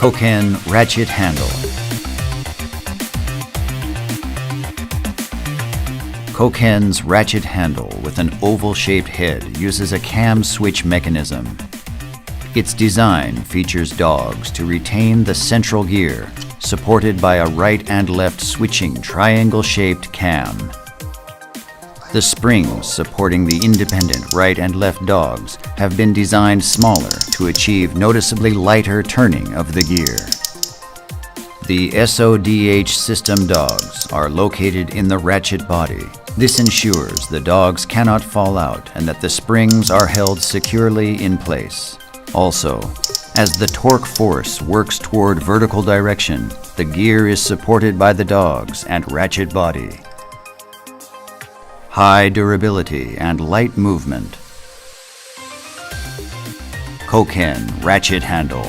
Koken Ratchet Handle. Koken's ratchet handle with an oval-shaped head uses a cam switch mechanism. Its design features dogs to retain the central gear, supported by a right and left switching triangle-shaped cam. The springs supporting the independent right and left dogs have been designed smaller to achieve noticeably lighter turning of the gear. The SODH system dogs are located in the ratchet body. This ensures the dogs cannot fall out and that the springs are held securely in place. Also, as the torque force works toward vertical direction, the gear is supported by the dogs and ratchet body. High durability and light movement. Koken Ratchet Handle.